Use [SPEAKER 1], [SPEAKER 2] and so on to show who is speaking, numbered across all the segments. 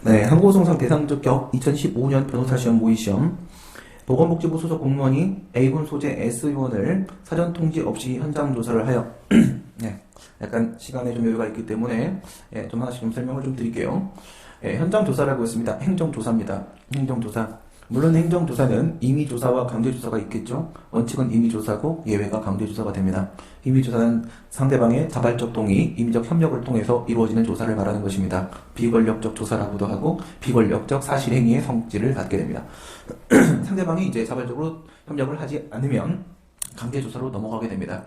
[SPEAKER 1] 네, 항고송상 대상적 격 2015년 변호사 시험 모의 시험. 보건복지부 소속 공무원이 A군 소재 S의원을 사전 통지 없이 현장 조사를 하여 네, 약간 시간에 좀 여유가 있기 때문에 좀 하나씩 좀 설명을 좀 드릴게요. 현장 조사라고 했습니다. 행정조사입니다. 행정조사. 물론 행정조사는 임의조사와 강제조사가 있겠죠. 원칙은 임의조사고 예외가 강제조사가 됩니다. 임의조사는 상대방의 자발적 동의, 임의적 협력을 통해서 이루어지는 조사를 말하는 것입니다. 비권력적 조사라고도 하고 비권력적 사실행위의 성질을 갖게 됩니다. 상대방이 이제 자발적으로 협력을 하지 않으면 강제조사로 넘어가게 됩니다.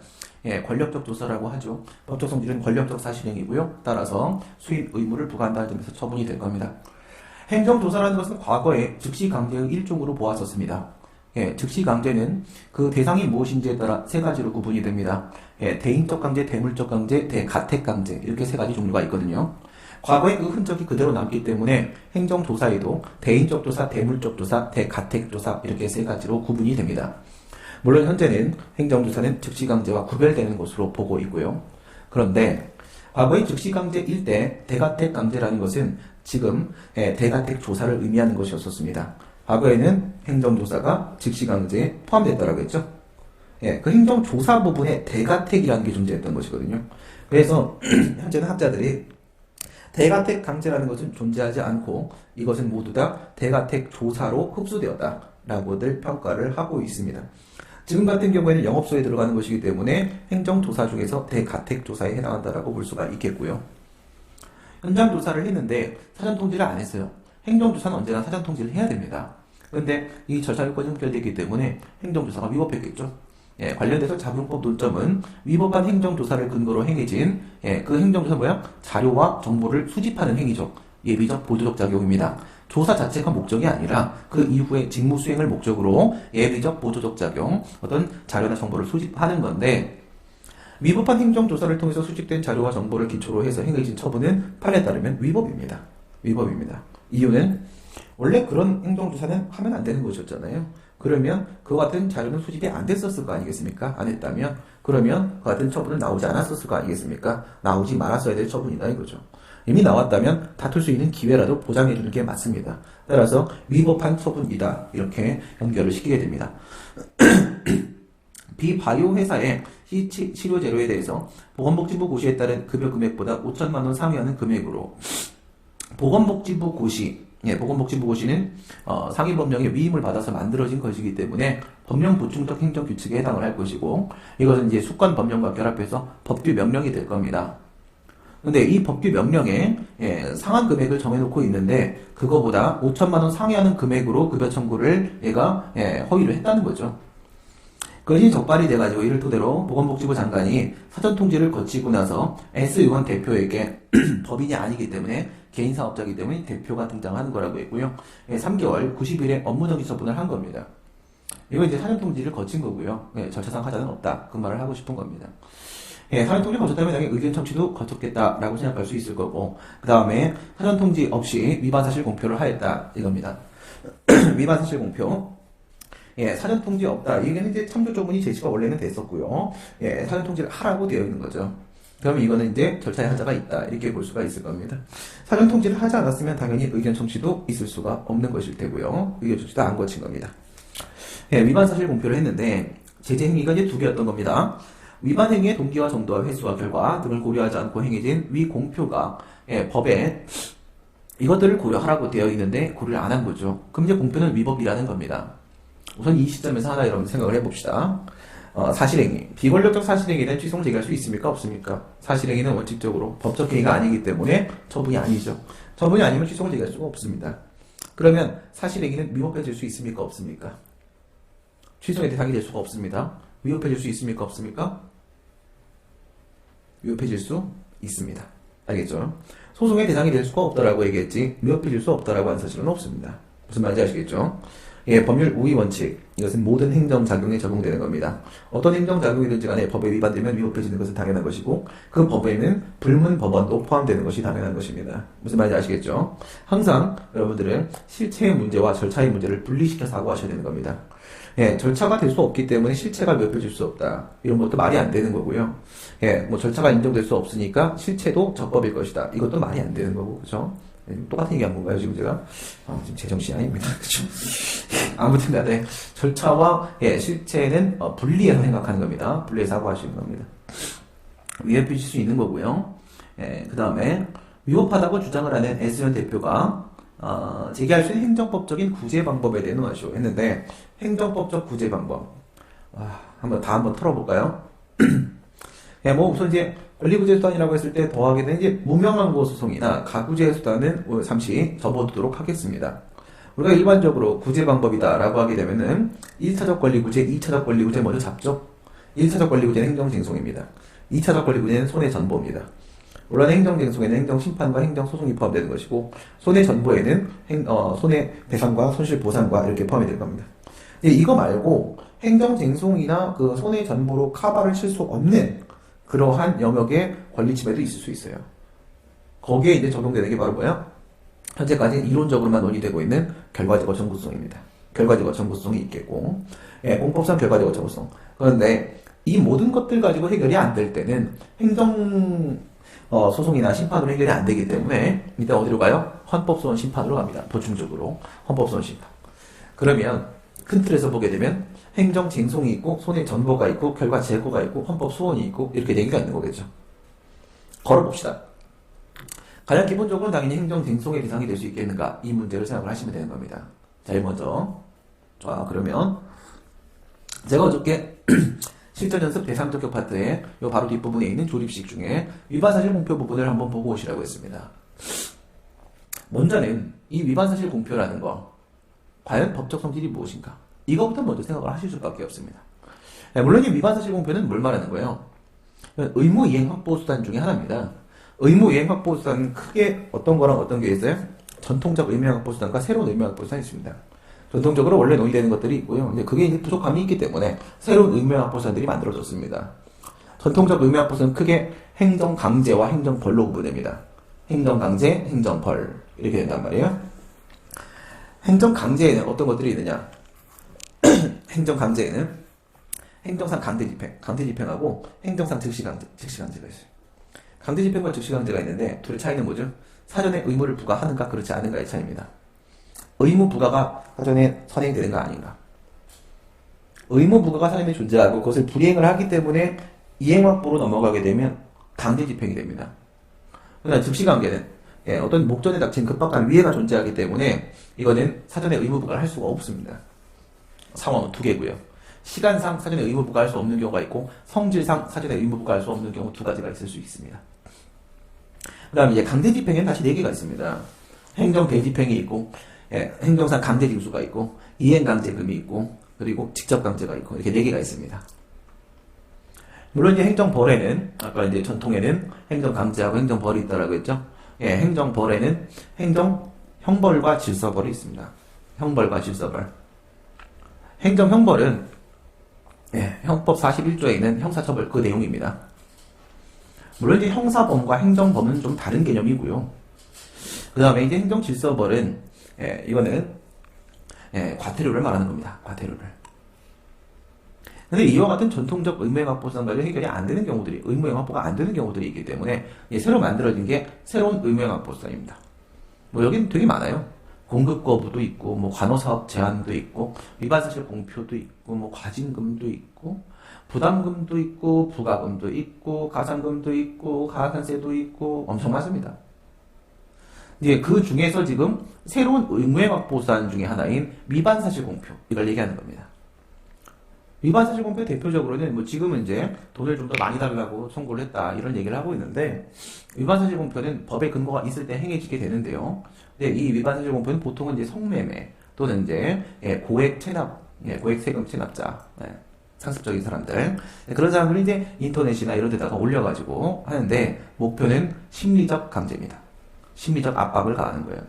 [SPEAKER 1] 권력적 조사라고 하죠. 법적 성질은 권력적 사실행위고요. 따라서 수입 의무를 부과한다는 점에서 처분이 될 겁니다. 행정조사라는 것은 과거에 즉시강제의 일종으로 보았었습니다. 즉시강제는 그 대상이 무엇인지에 따라 세 가지로 구분이 됩니다. 대인적 강제, 대물적 강제, 대가택 강제 이렇게 세 가지 종류가 있거든요. 과거의 그 흔적이 그대로 남기 때문에 행정조사에도 대인적 조사, 대물적 조사, 대가택 조사 이렇게 세 가지로 구분이 됩니다. 물론 현재는 행정조사는 즉시강제와 구별되는 것으로 보고 있고요. 그런데 과거의 즉시강제일 때 대가택 강제라는 것은 지금 대가택 조사를 의미하는 것이었습니다. 과거에는 행정조사가 즉시강제에 포함됐다라고 했죠. 그 행정조사 부분에 대가택이라는 게 존재했던 것이거든요. 그래서 현재는 학자들이 대가택 강제라는 것은 존재하지 않고 이것은 모두 다 대가택 조사로 흡수되었다라고들 평가를 하고 있습니다. 지금 같은 경우에는 영업소에 들어가는 것이기 때문에 행정조사 중에서 대가택 조사에 해당한다라고 볼 수가 있겠고요. 현장 조사를 했는데 사전 통지를 안 했어요. 행정조사는 언제나 사전 통지를 해야 됩니다. 그런데 이 절차 요건이 연결되기 때문에 행정조사가 위법했겠죠. 관련돼서 자본법 논점은 위법한 행정조사를 근거로 행해진 그 행정조사 뭐야? 자료와 정보를 수집하는 행위죠. 예비적 보조적 작용입니다. 조사 자체가 목적이 아니라 그 이후에 직무 수행을 목적으로 예비적 보조적 작용, 어떤 자료나 정보를 수집하는 건데 위법한 행정조사를 통해서 수집된 자료와 정보를 기초로 해서 행해진 처분은 판례에 따르면 위법입니다. 위법입니다. 이유는 원래 그런 행정조사는 하면 안 되는 것이었잖아요. 그러면 그와 같은 자료는 수집이 안 됐었을 거 아니겠습니까? 안 했다면 그러면 그 같은 처분은 나오지 않았었을 거 아니겠습니까? 나오지 말았어야 될 처분이다 이거죠. 이미 나왔다면 다툴 수 있는 기회라도 보장해 주는 게 맞습니다. 따라서 위법한 처분이다 이렇게 연결을 시키게 됩니다. 비바이오 회사의 치료 재료에 대해서 보건복지부 고시에 따른 급여 금액보다 5천만 원 상회하는 금액으로 보건복지부 고시는 상위 법령의 위임을 받아서 만들어진 것이기 때문에 법령 보충적 행정 규칙에 해당을 할 것이고 이것은 이제 수권 법령과 결합해서 법규 명령이 될 겁니다. 근데 이 법규 명령에 상한 금액을 정해놓고 있는데 그거보다 5천만 원 상회하는 금액으로 급여 청구를 얘가 허위를 했다는 거죠. 그것이 적발이 돼가지고 이를 토대로 보건복지부 장관이 사전 통지를 거치고 나서 S의원 대표에게 법인이 아니기 때문에 개인 사업자이기 때문에 대표가 등장하는 거라고 했고요. 3개월 90일에 업무정지 처분을 한 겁니다. 이거 이제 사전 통지를 거친 거고요. 절차상 하자는 없다. 그 말을 하고 싶은 겁니다. 사전 통지 거쳤다면 당연히 의견 청취도 거쳤겠다라고 생각할 수 있을 거고 그 다음에 사전 통지 없이 위반 사실 공표를 하였다 이겁니다. 위반 사실 공표. 사전 통지 없다. 이게 이제 참조 조문이 제시가 원래는 됐었고요. 사전 통지를 하라고 되어 있는 거죠. 그러면 이거는 이제 절차에 하자가 있다. 이렇게 볼 수가 있을 겁니다. 사전 통지를 하지 않았으면 당연히 의견 청취도 있을 수가 없는 것일 테고요. 의견 청취도 안 거친 겁니다. 위반 사실 공표를 했는데 제재 행위가 이제 두 개였던 겁니다. 위반 행위의 동기와 정도와 횟수와 결과 등을 고려하지 않고 행해진 위 공표가 법에 이것들을 고려하라고 되어 있는데 고려를 안 한 거죠. 그럼 이제 공표는 위법이라는 겁니다. 우선 이 시점에서 하나 여러분 생각을 해봅시다. 사실행위. 비권력적 사실행위에 대한 취소를 제기할 수 있습니까? 없습니까? 사실행위는 원칙적으로 법적 행위가 아니기 때문에 처분이 아니죠. 처분이 아니면 취소를 제기할 수가 없습니다. 그러면 사실행위는 위법해질 수 있습니까? 없습니까? 취소의 대상이 될 수가 없습니다. 위법해질 수 있습니까? 없습니까? 위법해질 수 있습니다. 알겠죠? 소송의 대상이 될 수가 없다라고 얘기했지 위법해질 수 없다라고 하는 사실은 없습니다. 무슨 말인지 아시겠죠? 법률 우위 원칙. 이것은 모든 행정작용에 적용되는 겁니다. 어떤 행정작용이든지 간에 법에 위반되면 위법해지는 것은 당연한 것이고 그 법에는 불문법원도 포함되는 것이 당연한 것입니다. 무슨 말인지 아시겠죠? 항상 여러분들은 실체의 문제와 절차의 문제를 분리시켜 사고하셔야 되는 겁니다. 예, 절차가 될 수 없기 때문에 실체가 몇표질 수 없다. 이런 것도 말이 안 되는 거고요. 예, 뭐 절차가 인정될 수 없으니까 실체도 적법일 것이다. 이것도 말이 안 되는 거고, 그죠? 예, 똑같은 얘기 한 건가요, 지금 제가? 지금 제정신이 아닙니다. 그죠? 아무튼 간에 절차와 예, 실체는 분리해서 생각하는 겁니다. 분리해서 사고하시는 겁니다. 위에 펴실 수 있는 거고요. 예, 그 다음에 위법하다고 주장을 하는 S현 대표가 제기할 수 있는 행정법적인 구제 방법에 대해 논하시오 했는데 행정법적 구제 방법 한번 털어볼까요? 예, 뭐 우선 이제 권리구제 수단이라고 했을 때 더하게 되는 이제 무명항고 소송이나 가구제 수단은 잠시 접어두도록 하겠습니다. 우리가 일반적으로 구제 방법이다라고 하게 되면은 1차적 권리구제, 2차적 권리구제 먼저 잡죠. 1차적 권리구제는 행정쟁송입니다. 2차적 권리구제는 손해전보입니다. 물론 행정쟁송에는 행정심판과 행정소송이 포함되는 것이고 손해전보에는 손해배상과 손실보상과 이렇게 포함이 될 겁니다. 이거 말고 행정쟁송이나 그 손해전보로 카바를 칠 수 없는 그러한 영역의 권리침해도 있을 수 있어요. 거기에 이제 적용되는 게 바로 뭐야? 현재까지 이론적으로만 논의되고 있는 결과적어 청구소송입니다. 결과적어 청구소송이 있겠고, 예, 공법상 결과적어 청구소송. 그런데 이 모든 것들 가지고 해결이 안 될 때는 소송이나 심판으로 해결이 안 되기 때문에 일단 어디로 가요? 헌법소원 심판으로 갑니다. 보충적으로 헌법소원 심판. 그러면 큰 틀에서 보게 되면 행정쟁송이 있고 손해전보가 있고 결과재고가 있고 헌법소원이 있고 이렇게 4개가 있는 거겠죠. 걸어봅시다. 가장 기본적으로 당연히 행정쟁송의 대상이 될 수 있겠는가 이 문제를 생각을 하시면 되는 겁니다. 제일 먼저 자 그러면 제가 어저께 실전연습 대상적격 파트에 요 바로 뒷부분에 있는 조립식 중에 위반사실 공표 부분을 한번 보고 오시라고 했습니다. 먼저는 이 위반사실 공표라는 거 과연 법적 성질이 무엇인가 이거부터 먼저 생각을 하실 수밖에 없습니다. 물론 이 위반사실 공표는 뭘 말하는 거예요? 의무이행 확보수단 중에 하나입니다. 의무이행 확보수단은 크게 어떤 거랑 어떤 게 있어요? 전통적 의무이행 확보수단과 새로운 의무이행 확보수단이 있습니다. 전통적으로 원래 논의되는 것들이 있고요. 근데 그게 이제 부족함이 있기 때문에 새로운 의무이행 확보수단들이 만들어졌습니다. 전통적 의무이행 확보수단은 크게 행정강제와 행정벌로 구분됩니다. 행정강제, 행정벌 이렇게 된단 말이에요. 행정강제에는 어떤 것들이 있느냐? 행정강제에는 행정상 강제집행하고 행정상 즉시강제가 있어요. 강제집행과 즉시강제가 있는데 둘의 차이는 뭐죠? 사전에 의무를 부과하는가 그렇지 않은가의 차이입니다. 의무 부과가 사전에 선행되는가 아닌가. 의무 부과가 사전에 존재하고 그것을 불이행을 하기 때문에 이행 확보로 넘어가게 되면 강제집행이 됩니다. 그러나 즉시강제는 어떤 목전에 닥친 급박한 위해가 존재하기 때문에 이거는 사전에 의무 부과를 할 수가 없습니다. 상황은 2개고요. 시간상 사전에 의무 부과할 수 없는 경우가 있고 성질상 사전에 의무 부과할 수 없는 경우 2가지가 있을 수 있습니다. 그 다음에 이제 강제집행에는 다시 4개가 있습니다. 행정 대집행이 있고 행정상 강제징수가 있고 이행강제금이 있고 그리고 직접강제가 있고 이렇게 4개가 있습니다. 물론 이제 행정벌에는 아까 이제 전통에는 행정강제하고 행정벌이 있다라고 했죠. 행정벌에는 형벌과 질서벌이 있습니다. 형벌과 질서벌. 행정형벌은 형법 41조에 있는 형사처벌 그 내용입니다. 물론 이제 형사범과 행정범은 좀 다른 개념이고요. 그 다음에 이제 행정질서벌은 이거는 과태료를 말하는 겁니다. 과태료를. 근데 이와 같은 전통적 의무행 확보상과도 해결이 안 되는 경우들이 의무행 확보가 안 되는 경우들이 있기 때문에 새로 만들어진 게 새로운 의무행 확보수단입니다. 뭐 여기는 되게 많아요. 공급 거부도 있고 뭐 관호사업 제한도 있고 위반사실 공표도 있고 뭐 과징금도 있고 부담금도 있고 부가금도 있고 가산금도 있고 가산세도 있고 엄청 많습니다. 이제 그 중에서 지금 새로운 의무행 확보수단 중에 하나인 위반사실 공표 이걸 얘기하는 겁니다. 위반사실 공표 대표적으로는 뭐 지금은 이제 돈을 좀 더 많이 달라고 청구를 했다 이런 얘기를 하고 있는데 위반사실 공표는 법의 근거가 있을 때 행해지게 되는데요. 근데 이 위반사실 공표는 보통은 이제 성매매 또는 이제 고액 체납, 고액 세금 체납자, 상습적인 사람들 그런 사람들이 이제 인터넷이나 이런 데다가 올려가지고 하는데 목표는 심리적 강제입니다. 심리적 압박을 가하는 거예요.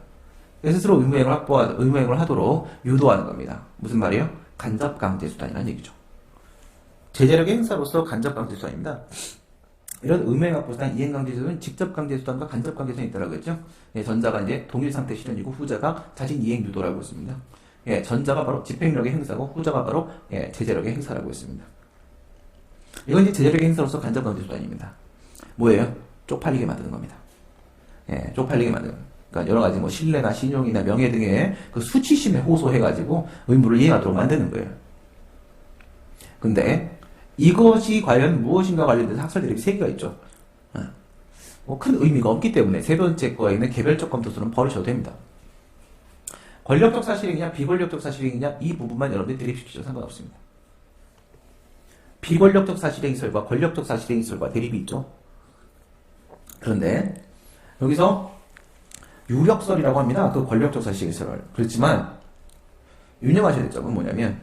[SPEAKER 1] 스스로 의무행을 하도록 유도하는 겁니다. 무슨 말이에요? 간접 강제 수단이라는 얘기죠. 제재력의 행사로서 간접 강제 수단입니다. 이런 의무행 확보수단, 이행 강제 수단은 직접 강제 수단과 간접 강제 수단이 있다고 했죠. 전자가 이제 동일 상태 실현이고 후자가 자진 이행 유도라고 했습니다. 예, 전자가 바로 집행력의 행사고 후자가 바로 예, 제재력의 행사라고 했습니다. 이건 이제 제재력의 행사로서 간접강제수단입니다. 뭐예요? 쪽팔리게 만드는 겁니다. 예, 쪽팔리게 만드는. 그러니까 여러 가지 뭐 신뢰나 신용이나 명예 등의 그 수치심에 호소해가지고 의무를 이행하도록 만드는 거예요. 근데 이것이 과연 무엇인가 관련돼서 학설 대립이 3개가 있죠. 뭐 큰 의미가 없기 때문에 세 번째 거에는 개별적 검토수는 버리셔도 됩니다. 권력적 사실행위냐 비권력적 사실행위냐 이 부분만 여러분들이 대립시키셔도 상관없습니다. 비권력적 사실행위설과 권력적 사실행위설과 대립이 있죠. 그런데 여기서 유력설이라고 합니다. 그 권력적 사실행위설을. 그렇지만 유념하셔야 될 점은 뭐냐면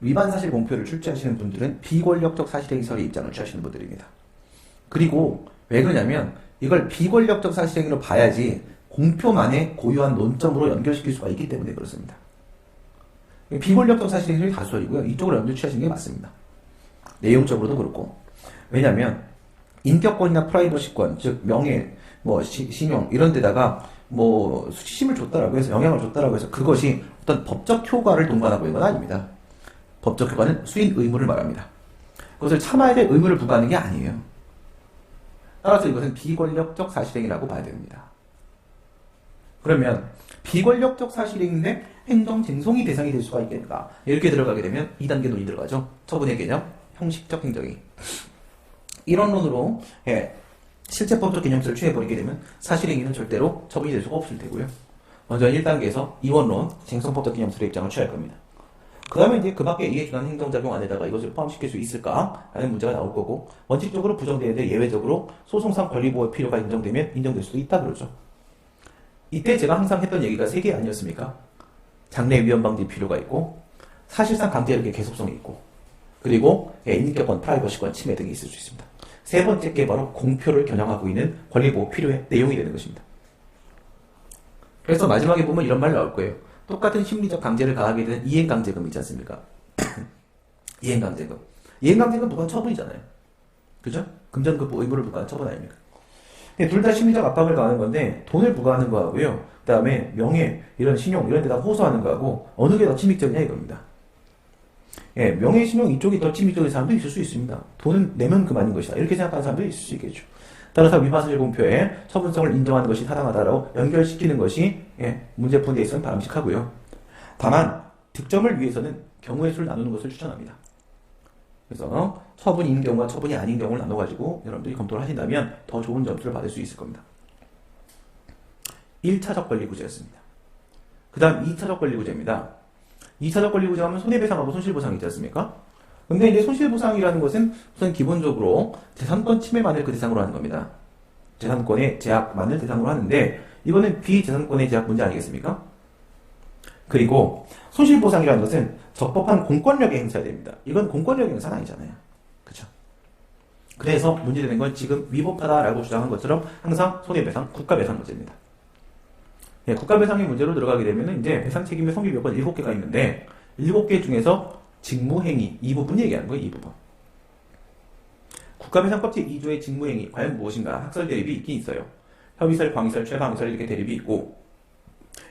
[SPEAKER 1] 위반 사실 공표를 출제하시는 분들은 비권력적 사실행위설의 입장을 취하시는 분들입니다. 그리고 왜 그러냐면 이걸 비권력적 사실행위로 봐야지 공표만의 고유한 논점으로 연결시킬 수가 있기 때문에 그렇습니다. 비권력적 사실행위설이 다수설이고요. 이쪽으로 연결 취하시는 게 맞습니다. 내용적으로도 그렇고. 왜냐하면 인격권이나 프라이버시권, 즉 명예, 뭐 신용 이런 데다가 뭐 수치심을 줬다라고 해서 영향을 줬다라고 해서 그것이 어떤 법적 효과를 동반하고 있는 건 아닙니다. 법적 효과는 수인 의무를 말합니다. 그것을 참아야 될 의무를 부과하는 게 아니에요. 따라서 이것은 비권력적 사실행위라고 봐야 됩니다. 그러면 비권력적 사실행위인데 행정쟁송이 대상이 될 수가 있겠는가? 이렇게 들어가게 되면 2단계 논의 들어가죠. 처분의 개념, 형식적 행정행위. 이론론으로 실제 법적 개념들을 취해버리게 되면 사실행위는 절대로 처분이 될 수가 없을 테고요. 먼저 1단계에서 이원론, 쟁송법적 개념술의 입장을 취할 겁니다. 그 다음에 이제 그 밖에 이해준한 행정작용 안에다가 이것을 포함시킬 수 있을까? 라는 문제가 나올 거고, 원칙적으로 부정되는데 예외적으로 소송상 권리보호 필요가 인정되면 인정될 수도 있다 그러죠. 이때 제가 항상 했던 얘기가 3개 아니었습니까? 장래 위험 방지 필요가 있고, 사실상 강제력의 계속성이 있고, 그리고 인격권, 프라이버시권 침해 등이 있을 수 있습니다. 세 번째 게 바로 공표를 겨냥하고 있는 권리보호 필요의 내용이 되는 것입니다. 그래서 마지막에 보면 이런 말 나올 거예요. 똑같은 심리적 강제를 가하게 되는 이행강제금 있지 않습니까? 이행강제금. 이행강제금 부과한 처분이잖아요. 그죠? 금전급부 의무를 부과한 처분 아닙니까? 둘 다 심리적 압박을 가하는 건데 돈을 부과하는 거하고요. 그 다음에 명예, 이런 신용 이런 데다 호소하는 거하고 어느 게 더 침입적이냐 이겁니다. 예, 명예, 신용 이쪽이 더 침입적인 사람도 있을 수 있습니다. 돈은 내면 그만인 것이다. 이렇게 생각하는 사람도 있을 수 있겠죠. 따라서 위반사실 공표에 처분성을 인정하는 것이 타당하다라고 연결시키는 것이 문제 푸는 데 있어서는 바람직하고요. 다만 득점을 위해서는 경우의 수를 나누는 것을 추천합니다. 그래서 처분인 경우와 처분이 아닌 경우를 나눠가지고 여러분들이 검토를 하신다면 더 좋은 점수를 받을 수 있을 겁니다. 1차적 권리구제였습니다. 그 다음 2차적 권리구제입니다. 2차적 권리구제 하면 손해배상하고 손실보상이 있지 않습니까? 근데 이제 손실보상이라는 것은 우선 기본적으로 재산권 침해만을 그 대상으로 하는 겁니다. 재산권의 제약만을 대상으로 하는데 이거는 비재산권의 제약 문제 아니겠습니까? 그리고 손실보상이라는 것은 적법한 공권력의 행사가 됩니다. 이건 공권력의 행사는 아니잖아요. 그렇죠? 그래서 문제되는 건 지금 위법하다라고 주장한 것처럼 항상 손해배상, 국가배상 문제입니다. 예, 국가배상의 문제로 들어가게 되면 이제 배상 책임의 성립 요건 7개가 있는데 7개 중에서 직무행위 이 부분 얘기하는 거예요. 이 부분. 국가배상법 제2조의 직무행위 과연 무엇인가 학설 대립이 있긴 있어요. 협의설, 광의설, 최강의설 이렇게 대립이 있고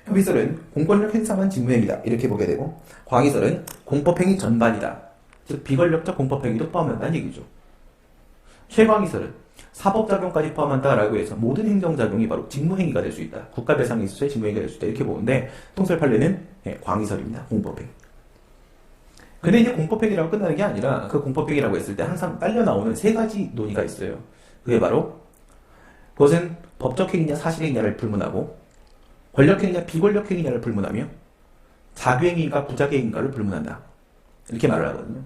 [SPEAKER 1] 협의설은 공권력 행사만 직무행위다 이렇게 보게 되고 광의설은 공법행위 전반이다. 즉 비권력적 공법행위도 포함한다는 얘기죠. 최광의설은 사법작용까지 포함한다라고 해서 모든 행정작용이 바로 직무행위가 될 수 있다. 국가배상에 있어서의 직무행위가 될 수 있다. 이렇게 보는데 통설 판례는 광의설입니다. 공법행위. 근데 이제 공법행위라고 끝나는 게 아니라 그 공법행위라고 했을 때 항상 딸려 나오는 3가지 논의가 있어요. 그게 바로 그것은 법적행위냐 사실행위냐를 불문하고 권력행위냐 비권력행위냐를 불문하며 자규행위인가 부자계인가를 불문한다. 이렇게 말을 하거든요.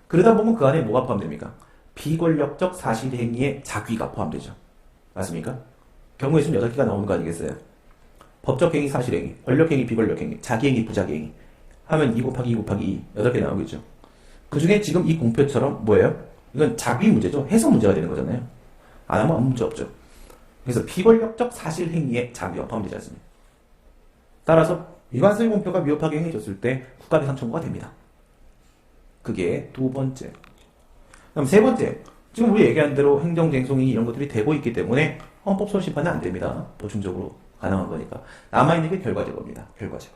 [SPEAKER 1] 그러다 보면 그 안에 뭐가 포함됩니까? 비권력적 사실행위의 자귀가 포함되죠. 맞습니까? 경우의 수는 8개가 나오는 거 아니겠어요? 법적행위, 사실행위, 권력행위, 비권력행위, 자기행위, 부자계행위 하면 2 곱하기 2 곱하기 2 8개 나오겠죠. 그 중에 지금 이 공표처럼 뭐예요? 이건 자귀 문제죠. 해석 문제가 되는 거잖아요. 안 하면 아무 문제 없죠. 그래서 비권력적 사실행위의 자귀가 포함되지 않습니다. 따라서 위반사실 공표가 위협하게 행해졌을 때 국가배상 청구가 됩니다. 그게 2번째. 그럼 3번째. 지금 우리 얘기한 대로 행정쟁송이 이런 것들이 되고 있기 때문에 헌법소원심판은 안 됩니다. 보충적으로 가능한 거니까. 남아있는 게 결과제거입니다. 결과제거.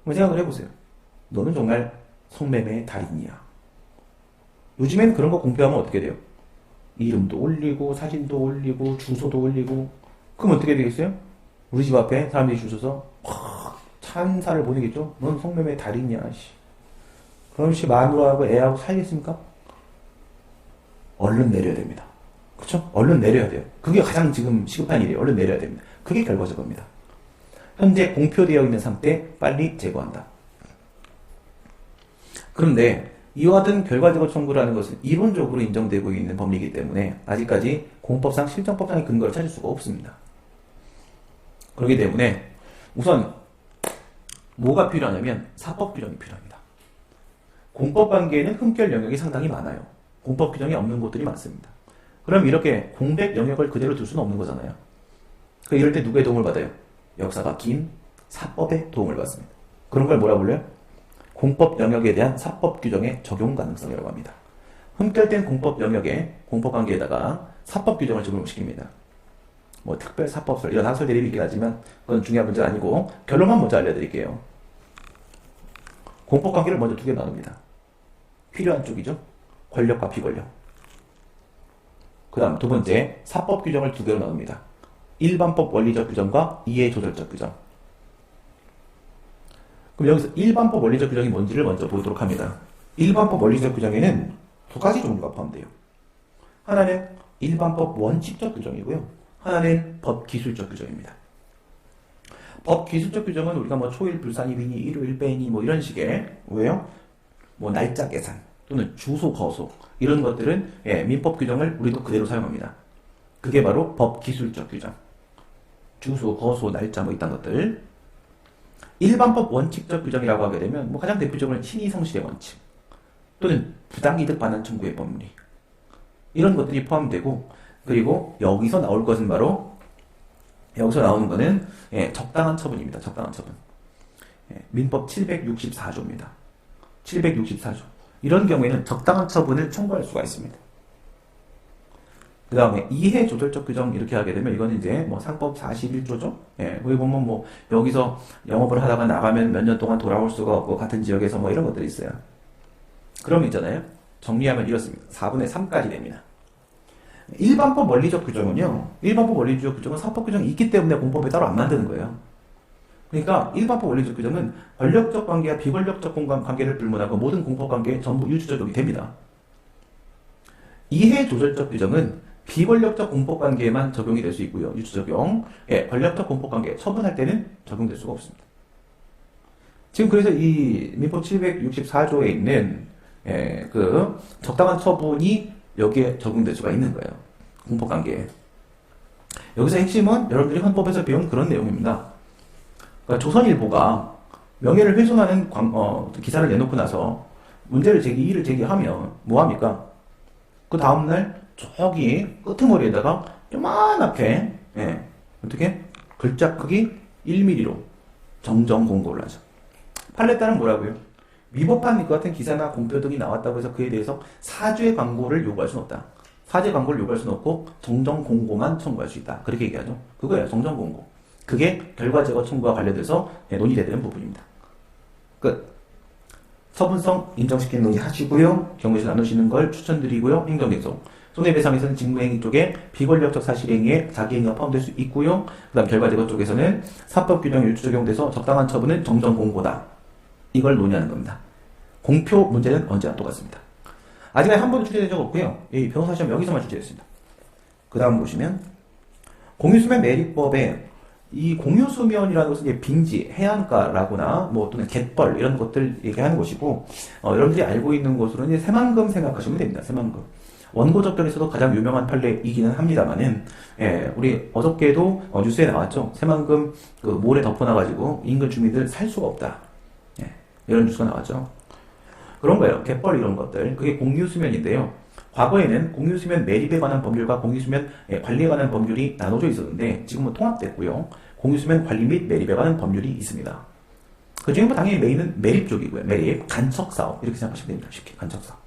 [SPEAKER 1] 한번 생각을 해보세요. 너는 정말 성매매의 달인이야. 요즘엔 그런 거 공표하면 어떻게 돼요? 이름도 올리고 사진도 올리고 주소도 올리고. 그럼 어떻게 되겠어요? 우리 집 앞에 사람들이 줄 서서 찬사를 보내겠죠? 넌 성매매의 달인이야. 씨. 그럼 씨 마누라하고 애하고 살겠습니까? 얼른 내려야 됩니다. 그쵸? 얼른 내려야 돼요. 그게 가장 지금 시급한 일이에요. 얼른 내려야 됩니다. 그게 결과적입니다. 현재 공표되어 있는 상태 빨리 제거한다. 그런데 이와 같은 결과적으로 청구라는 것은 이론적으로 인정되고 있는 법리이기 때문에 아직까지 공법상 실정법상의 근거를 찾을 수가 없습니다. 그렇기 때문에 우선 뭐가 필요하냐면 사법 규정이 필요합니다. 공법 관계에는 흠결 영역이 상당히 많아요. 공법 규정이 없는 곳들이 많습니다. 그럼 이렇게 공백 영역을 그대로 둘 수는 없는 거잖아요. 이럴 때 누구의 도움을 받아요? 역사가 긴 사법의 도움을 받습니다. 그런 걸 뭐라 불러요? 공법 영역에 대한 사법 규정의 적용 가능성이라고 합니다. 흠결된 공법 영역에 공법 관계에다가 사법 규정을 적용시킵니다. 뭐 특별 사법설 이런 학설 대립이 있긴 하지만 그건 중요한 문제는 아니고 결론만 먼저 알려드릴게요. 공법 관계를 먼저 두 개 나눕니다. 필요한 쪽이죠. 권력과 비권력. 그 다음 두 번째 사법 규정을 두 개로 나눕니다. 일반법 원리적 규정과 이해조절적 규정. 그럼 여기서 일반법 원리적 규정이 뭔지를 먼저 보도록 합니다. 일반법 원리적 규정에는 두 가지 종류가 포함돼요. 하나는 일반법 원칙적 규정이고요. 하나는 법기술적 규정입니다. 법기술적 규정은 우리가 뭐 초일 불산이비니 일요일 빼니 뭐 이런 식의 왜요? 뭐 날짜 계산 또는 주소 거소 이런 것들은 민법 규정을 우리도 그대로 사용합니다. 그게 바로 법기술적 규정. 주소, 거소, 날짜 뭐 이딴 것들. 일반법 원칙적 규정이라고 하게 되면 뭐 가장 대표적으로 신의성실의 원칙 또는 부당이득 반환 청구의 법리 이런 것들이 포함되고 그리고 여기서 나올 것은 바로 여기서 나오는 거는 적당한 처분입니다. 적당한 처분. 민법 764조입니다. 764조. 이런 경우에는 적당한 처분을 청구할 수가 있습니다. 그 다음에 이해조절적 규정 이렇게 하게 되면 이거는 이제 뭐 상법 41조죠. 거기 보면 뭐 여기서 영업을 하다가 나가면 몇 년 동안 돌아올 수가 없고 같은 지역에서 뭐 이런 것들이 있어요. 그럼 있잖아요. 정리하면 이렇습니다. 4분의 3까지 됩니다. 일반법 원리적 규정은요. 일반법 원리적 규정은 사법 규정이 있기 때문에 공법에 따로 안 만드는 거예요. 그러니까 일반법 원리적 규정은 권력적 관계와 비권력적 관계를 불문하고 모든 공법 관계에 전부 유추 적용이 됩니다. 이해조절적 규정은 비권력적 공법관계에만 적용이 될 수 있고요. 유추적용. 권력적 공법관계 처분할 때는 적용될 수가 없습니다. 지금 그래서 이 민법 764조에 있는 그 적당한 처분이 여기에 적용될 수가 있는 거예요. 공법관계에. 여기서 핵심은 여러분들이 헌법에서 배운 그런 내용입니다. 그러니까 조선일보가 명예를 훼손하는 기사를 내놓고 나서 문제를 이의를 제기하면 뭐합니까? 그 다음날 저기 끄트머리에다가 요만하게 어떻게? 글자 크기 1mm로 정정 공고를 하죠. 판례 따른 뭐라고요? 위법한 것 같은 기사나 공표 등이 나왔다고 해서 그에 대해서 사죄 광고를 요구할 수는 없다. 사죄 광고를 요구할 수는 없고 정정 공고만 청구할 수 있다. 그렇게 얘기하죠. 그거예요. 정정 공고. 그게 결과 제거 청구와 관련돼서 논의되는 부분입니다. 끝. 처분성 인정시키는 논의 하시고요. 경고에서 나누시는 걸 추천드리고요. 행정갱송. 손해배상에서는 직무행위 쪽에 비권력적 사실행위에 자기행위가 포함될 수 있고요. 그 다음 결과제거 쪽에서는 사법규정이 유추 적용돼서 적당한 처분은 정정공고다. 이걸 논의하는 겁니다. 공표 문제는 언제나 똑같습니다. 아직까지 한 번도 출제된 적 없고요. 이 변호사 시험 여기서만 출제됐습니다. 그 다음 보시면 공유수면 매립법에 이 공유수면이라는 것은 이제 빙지, 해안가라거나 뭐 또는 갯벌 이런 것들 얘기하는 것이고 여러분들이 알고 있는 것으로는 이제 새만금 생각하시면 됩니다. 새만금. 원고접견에서도 가장 유명한 판례이기는 합니다만은 우리 어저께도 뉴스에 나왔죠. 새만금 그 모래 덮어놔가지고 인근 주민들 살 수가 없다. 이런 뉴스가 나왔죠. 그런 거예요. 갯벌 이런 것들. 그게 공유수면인데요. 과거에는 공유수면 매립에 관한 법률과 공유수면 관리에 관한 법률이 나눠져 있었는데 지금은 통합됐고요. 공유수면 관리 및 매립에 관한 법률이 있습니다. 그 중에 뭐 당연히 메인은 매립 쪽이고요. 매립, 간척사업 이렇게 생각하시면 됩니다. 쉽게 간척사업.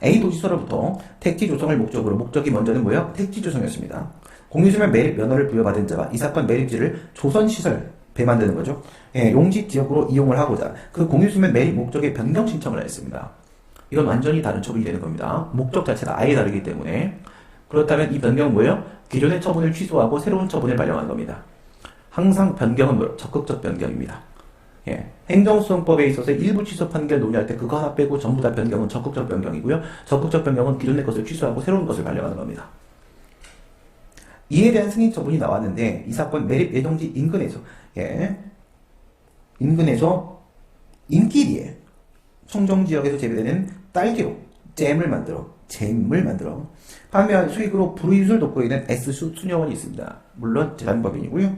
[SPEAKER 1] A 도지사로부터 택지 조성을 목적으로 목적이 먼저는 뭐예요? 택지 조성이었습니다. 공유수면 매립 면허를 부여받은 자가 이 사건 매립지를 조선시설 배 만드는 거죠. 예, 용지 지역으로 이용을 하고자 그 공유수면 매립 목적의 변경 신청을 했습니다. 이건 완전히 다른 처분이 되는 겁니다. 목적 자체가 아예 다르기 때문에. 그렇다면 이 변경은 뭐예요? 기존의 처분을 취소하고 새로운 처분을 발령한 겁니다. 항상 변경은 뭐예요? 적극적 변경입니다. 예, 행정소송법에 있어서 일부 취소 판결 논의할 때 그거 하나 빼고 전부 다 변경은 적극적 변경이고요. 적극적 변경은 기존의 것을 취소하고 새로운 것을 발령하는 겁니다. 이에 대한 승인 처분이 나왔는데 이 사건 매립 예정지 인근에서 인근에서 인기리에 청정지역에서 재배되는 딸기로 잼을 만들어 판매한 수익으로 불이익을 돕고 있는 S수 수녀원이 있습니다. 물론 재산법인이고요.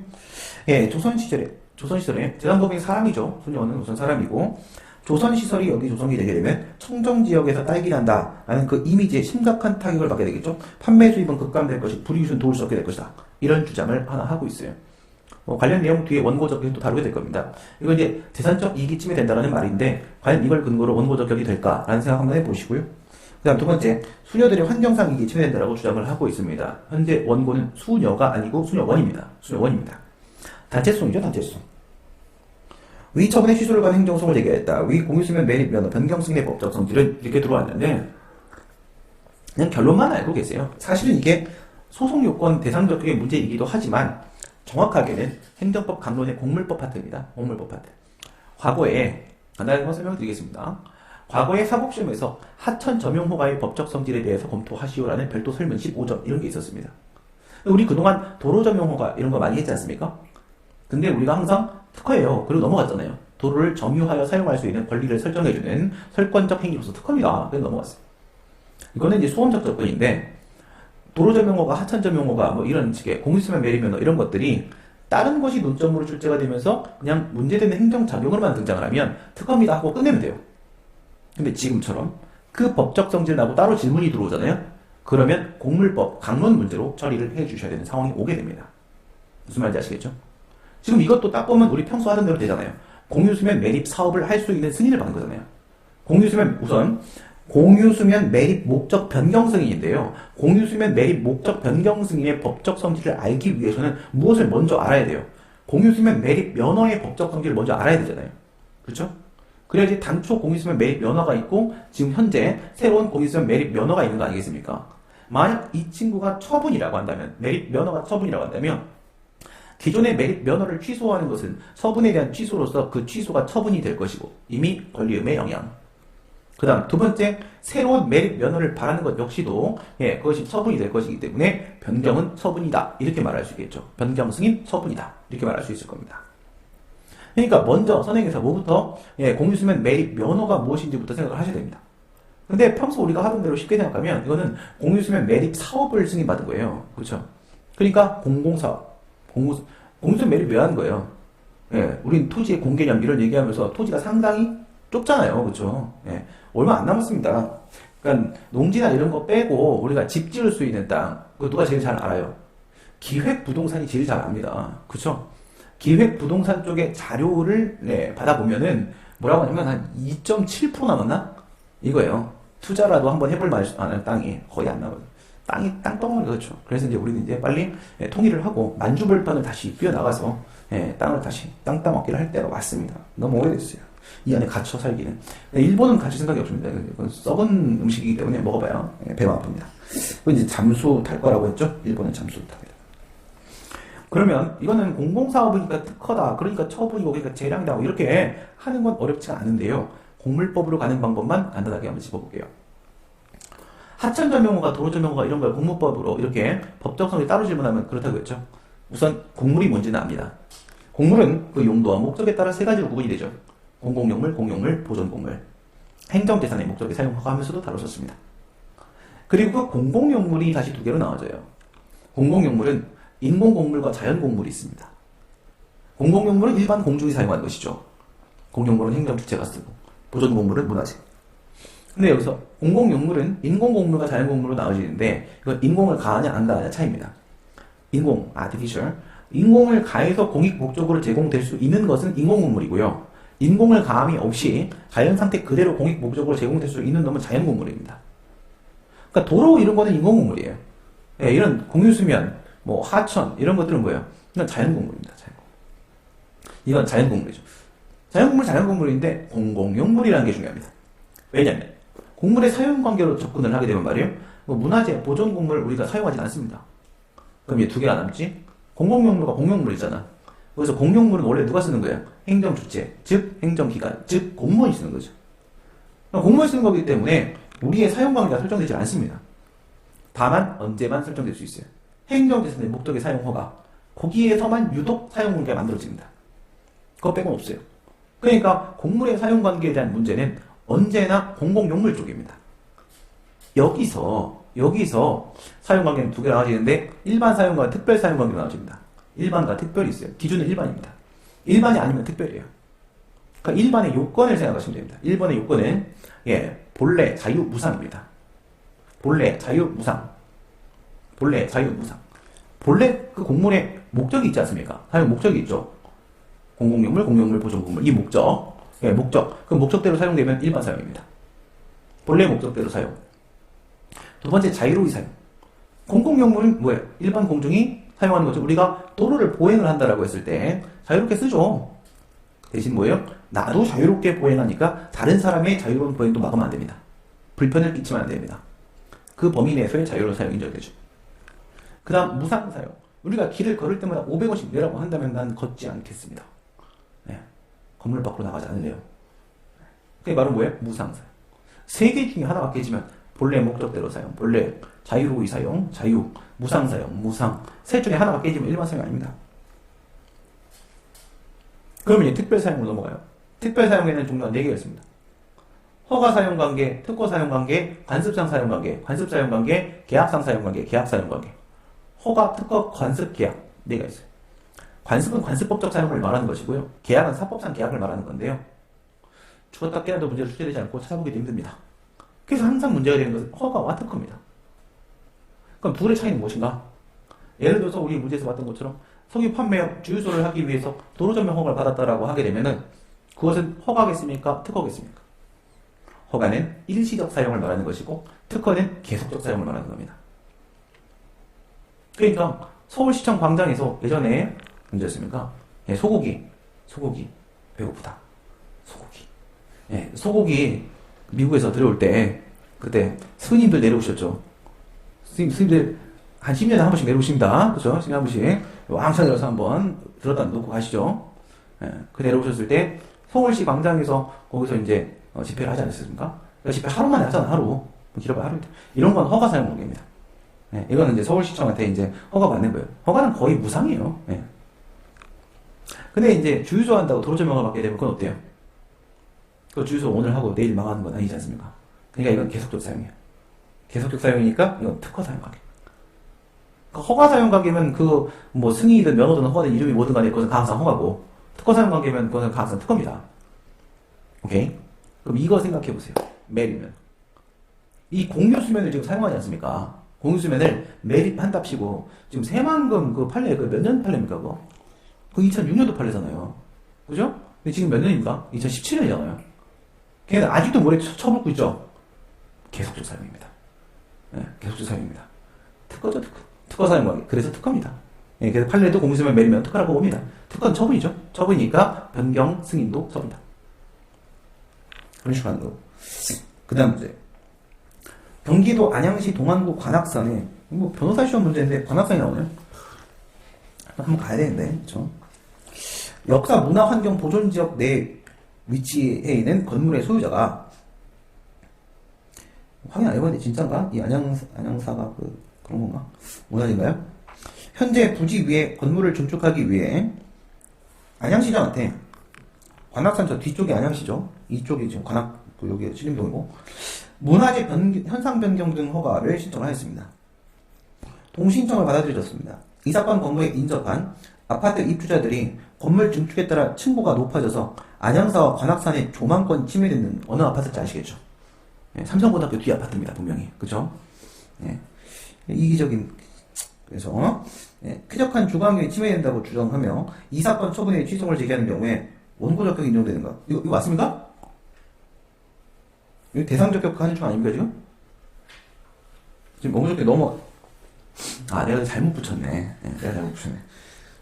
[SPEAKER 1] 예, 조선시절에 재산법인이 사람이죠. 수녀원은 우선 사람이고 조선시설이 여기 조성이 되게 되면 청정지역에서 딸기 난다 라는 그 이미지에 심각한 타격을 받게 되겠죠. 판매 수입은 급감될 것이 불이익은 도울 수 없게 될 것이다. 이런 주장을 하나 하고 있어요. 관련 내용 뒤에 원고 적격이 또 다루게 될 겁니다. 이건 이제 재산적 이익이 침해된다는 말인데 과연 이걸 근거로 원고 적격이 될까라는 생각 한번 해보시고요. 그 다음 두 번째, 수녀들의 환경상 이익이 침해된다고 주장을 하고 있습니다. 현재 원고는 수녀가 아니고 수녀원입니다. 수녀원입니다. 단체성이죠, 단체성. 위 처분의 취소를 간 행정소송을 제기했다. 위 공유수면 매립 면허 변경 승인의 법적 성질은 이렇게 들어왔는데 그냥 결론만 알고 계세요. 사실은 이게 소송 요건 대상 적격의 문제이기도 하지만 정확하게는 행정법 강론의 공물법 파트입니다. 공물법 파트. 과거에 간단하게 설명을 드리겠습니다. 과거에 사법시험에서 하천 점용 허가의 법적 성질에 대해서 검토하시오라는 별도 설문 15점 이런 게 있었습니다. 우리 그동안 도로 점용 허가 이런 거 많이 했지 않습니까? 근데 우리가 항상 특허예요. 그리고 넘어갔잖아요. 도로를 점유하여 사용할 수 있는 권리를 설정해주는 설권적 행위로서 특허입니다. 그래서 넘어갔어요. 이거는 이제 수험적 접근인데 도로 점용허가, 하천 점용허가 뭐 이런 식의 공유수면 매립 면허 이런 것들이 다른 것이 논점으로 출제가 되면서 그냥 문제되는 행정작용으로만 등장을 하면 특허입니다 하고 끝내면 돼요. 근데 지금처럼 그 법적 성질 나고 따로 질문이 들어오잖아요. 그러면 공물법 강론 문제로 처리를 해주셔야 되는 상황이 오게 됩니다. 무슨 말인지 아시겠죠? 지금 이것도 딱 보면 우리 평소 하던 대로 되잖아요. 공유수면 매립 사업을 할 수 있는 승인을 받는 거잖아요. 공유수면 매립 목적 변경 승인인데요. 공유수면 매립 목적 변경 승인의 법적 성질을 알기 위해서는 무엇을 먼저 알아야 돼요? 공유수면 매립 면허의 법적 성질을 먼저 알아야 되잖아요. 그렇죠? 그래야지 당초 공유수면 매립 면허가 있고 지금 현재 새로운 공유수면 매립 면허가 있는 거 아니겠습니까? 만약 이 친구가 처분이라고 한다면, 매립 면허가 처분이라고 한다면 기존의 매립 면허를 취소하는 것은 처분에 대한 취소로서 그 취소가 처분이 될 것이고 이미 권리음의 영향. 그 다음 두 번째, 새로운 매립 면허를 바라는 것 역시도 그것이 처분이 될 것이기 때문에 변경은 처분이다 이렇게 말할 수 있겠죠. 변경 승인 처분이다 이렇게 말할 수 있을 겁니다. 그러니까 먼저 선행에서 뭐부터 공유수면 매립 면허가 무엇인지부터 생각을 하셔야 됩니다. 근데 평소 우리가 하던 대로 쉽게 생각하면 이거는 공유수면 매립 사업을 승인받은 거예요. 그렇죠? 그러니까 공공사업, 공유수면 매립 왜 하는 거예요? 우린 토지의 공개념 이런 얘기하면서 토지가 상당히 좁잖아요. 그렇죠? 얼마 안 남았습니다. 그러니까 농지나 이런 거 빼고 우리가 집 지을 수 있는 땅, 그거 누가 제일 잘 알아요? 기획부동산이 제일 잘 압니다. 그렇죠? 기획부동산 쪽에 자료를 받아보면은 뭐라고 하냐면 한 2.7% 남았나? 이거예요. 투자라도 한번 해볼 만한 땅이 거의 안 남아요. 땅덩어리 그렇죠. 그래서 이제 우리는 이제 빨리 통일을 하고 만주벌판을 다시 뛰어나가서 땅을 다시 땅 따먹기를 할 때가 왔습니다. 너무 오래됐어요. 이 안에 갇혀 살기는. 일본은 갇힐 생각이 없습니다. 이건 썩은 음식이기 때문에 먹어봐야 배가 아픕니다. 그건 이제 잠수 탈 거라고 했죠? 일본은 잠수 탑니다. 그러면 이거는 공공사업이니까 특허다. 그러니까 처분이고 그러니까 재량이다. 이렇게 하는 건 어렵지 않은데요. 공물법으로 가는 방법만 간단하게 한번 짚어볼게요. 하천점용허가 도로점용허가 이런 걸 공물법으로 이렇게 법적성을 따로 질문하면 그렇다고 했죠. 우선 공물이 뭔지는 압니다. 공물은 그 용도와 목적에 따라 세 가지로 구분이 되죠. 공공용물, 공용물, 보존공물. 행정재산의 목적에 사용 허가하면서도 다뤘었습니다. 그리고 그 공공용물이 다시 두 개로 나눠져요. 공공용물은 인공공물과 자연공물이 있습니다. 공공용물은 일반 공중이 사용하는 것이죠. 공용물은 행정주체가 쓰고 보존공물은 문화재. 근데 여기서 공공용물은 인공공물과 자연공물로 나눠지는데 이건 인공을 가하냐 안 가하냐 차이입니다. 인공, artificial. 인공을 가해서 공익 목적으로 제공될 수 있는 것은 인공공물이고요. 인공을 가함이 없이 자연 상태 그대로 공익 목적으로 제공될 수 있는 놈은 자연공물입니다. 그러니까 도로 이런 거는 인공공물이에요. 이런 공유수면, 뭐 하천 이런 것들은 뭐예요? 이건 자연공물입니다. 자연공물. 이건 자연곡물이죠. 자연곡물인데 공공용물이라는 게 중요합니다. 왜냐면 곡물의 사용관계로 접근을 하게 되면 말이에요. 뭐 문화재, 보존곡물 우리가 사용하지 않습니다. 그럼 얘 두 개가 남지? 공공용물과 공용물이잖아. 그래서 공용물은 원래 누가 쓰는 거예요? 행정주체, 즉 행정기관, 즉 공무원이 쓰는 거죠. 공무원이 쓰는 거기 때문에 우리의 사용관계가 설정되지 않습니다. 다만 언제만 설정될 수 있어요. 행정재산의 목적의 사용 허가, 거기에서만 유독 사용관계가 만들어집니다. 그거 빼고는 없어요. 그러니까 곡물의 사용관계에 대한 문제는 언제나 공공용물 쪽입니다. 여기서 사용관계는 두 개가 나눠지는데 일반 사용과 특별 사용관계가 나눠집니다. 일반과 특별이 있어요. 기준은 일반입니다. 일반이 아니면 특별이에요. 그러니까 일반의 요건을 생각하시면 됩니다. 일반의 요건은 본래 자유무상입니다. 본래 자유무상. 본래 그 곡물의 목적이 있지 않습니까? 사용 목적이 있죠. 공공용물, 공용물, 보존곡물. 이 목적. 목적. 그 목적대로 사용되면 일반 사용입니다. 본래 목적대로 사용. 두 번째, 자유로이 사용. 공공용물은 뭐예요? 일반 공중이 사용하는 거죠. 우리가 도로를 보행을 한다라고 했을 때 자유롭게 쓰죠. 대신 뭐예요? 나도 자유롭게 보행하니까 다른 사람의 자유로운 보행도 막으면 안 됩니다. 불편을 끼치면 안 됩니다. 그 범위 내에서의 자유로운 사용이 인정되죠. 그 다음 무상사용. 우리가 길을 걸을 때마다 500원씩 내라고 한다면 난 걷지 않겠습니다. 건물 밖으로 나가지 않을래요. 그게 바로 뭐예요? 무상사용. 세 개 중에 하나가 깨지면 본래 목적대로 사용, 본래 자유로이 사용, 자유, 무상사용, 무상. 셋 중에 하나가 깨지면 일반 사용이 아닙니다. 그러면 이제 특별사용으로 넘어가요. 특별사용에는 종류가 4개가 있습니다. 허가사용관계, 특허사용관계, 관습상 사용관계, 관습사용관계, 계약상 사용관계, 계약사용관계. 허가, 특허, 관습, 계약 4개가 있어요. 관습은 관습법적 사용을 말하는 것이고요. 계약은 사법상 계약을 말하는 건데요. 죽었다 깨어나도 문제를 출제되지 않고 찾아보기도 힘듭니다. 그래서 항상 문제가 되는 것은 허가와 특허입니다. 그럼 둘의 차이는 무엇인가? 예를 들어서 우리 문제에서 봤던 것처럼 석유 판매업 주유소를 하기 위해서 도로점용 허가를 받았다라고 하게 되면은 그것은 허가겠습니까? 특허겠습니까? 허가는 일시적 사용을 말하는 것이고 특허는 계속적 사용을 말하는 겁니다. 그러니까 서울시청 광장에서 예전에 문제였습니까? 소고기 배고프다. 소고기 미국에서 들어올 때 그때 스님들 내려오셨죠. 스님들 한 10년에 한 번씩 내려오십니다. 그죠? 10년에 한 번씩 왕창 내려서 한번 들었다 놓고 가시죠. 그 내려오셨을 때 서울시 광장에서 거기서 이제 집회를 하지 않았습니까? 그러니까 집회 하루 만에 하잖아, 하루. 길어봐야 하루. 이런 건 허가 사용 관계입니다. 이거는 이제 서울시청한테 이제 허가 받는 거예요. 허가는 거의 무상이에요. 근데 이제 주유소 한다고 도로점용을 받게 되면 그건 어때요? 그 주유소 오늘 하고 내일 망하는 건 아니지 않습니까? 그러니까 이건 계속적 사용이에요. 계속적 사용이니까 이건 특허 사용 관계. 허가 사용 관계면 그 뭐 승인이든 면허든 허가든 이름이 뭐든 간에 그것은 가항상 허가고 특허 사용 관계면 그것은 가항상 특허입니다. 오케이? 그럼 이거 생각해 보세요. 매리면 이 공유 수면을 지금 사용하지 않습니까? 공유 수면을 매립한답시고 지금 새만금 그 판례 그 몇 년 판례입니까 그거? 그 2006년도 판례잖아요. 그죠? 근데 지금 몇 년입니까? 2017년이잖아요. 걔는 아직도 모래 쳐먹고 있죠? 계속적 사용입니다. 계속적 사용입니다. 특허죠, 특허. 특허 사용 관계. 그래서 특허입니다. 그래서 판례도 공유수면 매리면 특허라고 봅니다. 특허는 처분이죠. 처분이니까 변경 승인도 처분이다. 그런 식으로 하는 거고. 그 다음 문제. 경기도 안양시 동안구 관악산에, 뭐 변호사 시험 문제인데 관악산이 나오네요. 한번 가야 되는데, 그쵸? 역사 문화 환경 보존 지역 내 위치해 있는 건물의 소유자가, 확인 안 해봤는데 진짜인가? 이 안양사가 그런 건가? 문화인가요? 현재 부지 위에 건물을 증축하기 위해 안양시장한테 관악산 저 뒤쪽이 안양시죠? 이쪽이 지금 여기 신림동이고 문화재 현상 변경 등 허가를 신청하였습니다. 동신청을 받아들여졌습니다. 이 사건 건물에 인접한 아파트 입주자들이 건물 증축에 따라 층고가 높아져서 안양사와 관악산의 조망권이 침해되는 어느 아파트인지 아시겠죠? 삼성고등학교 뒤 아파트입니다. 분명히. 그죠? 이기적인 그래서 쾌적한 주거환경이 침해된다고 주장하며 이 사건 처분의 취소를 제기하는 경우에 원고 적격이 인정되는가? 이거 맞습니까? 이거 대상 적격하는 중 아닙니까 지금? 지금 원고 적격 내가 잘못 붙였네. 내가 잘못 붙였네.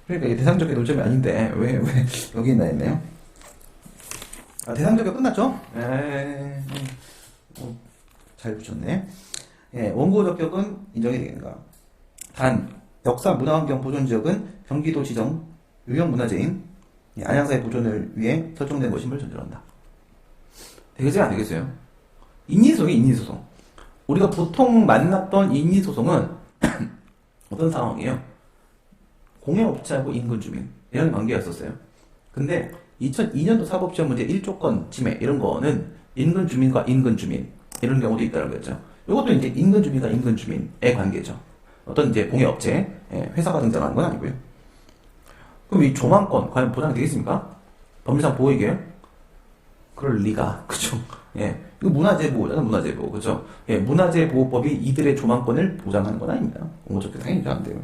[SPEAKER 1] 그러니까 이게 대상적격 논점이 아닌데 왜 여기 있나 했네요. 아, 대상적격 끝났죠? 잘 붙였네. 예, 원고 적격은 인정이 되겠는가? 단 역사 문화환경 보존 지역은 경기도 지정 유형 문화재인 안양사의 보존을 위해 설정된 것임을 전제한다. 되겠어요, 안 되겠어요? 인리소송이 인리소송. 우리가 보통 만났던 인리소송은 어떤 상황이에요? 공해업체하고 인근 주민 이런 관계였었어요. 근데 2002년도 사법시험 문제 1조건 침해 이런 거는 인근 주민과 인근 주민 이런 경우도 있다는 거죠. 이것도 이제 인근 주민과 인근 주민의 관계죠. 어떤 이제 공해업체 회사가 등장하는 건 아니고요. 그럼 이 조망권 과연 보장되겠습니까? 법률상 보호이게요? 그럴 리가, 그죠? 예, 이거 문화재보호잖아, 문화재보호, 그죠? 예, 문화재보호법이 이들의 조망권을 보장하는 건 아닙니다. 공무적격 당연히 안 돼요.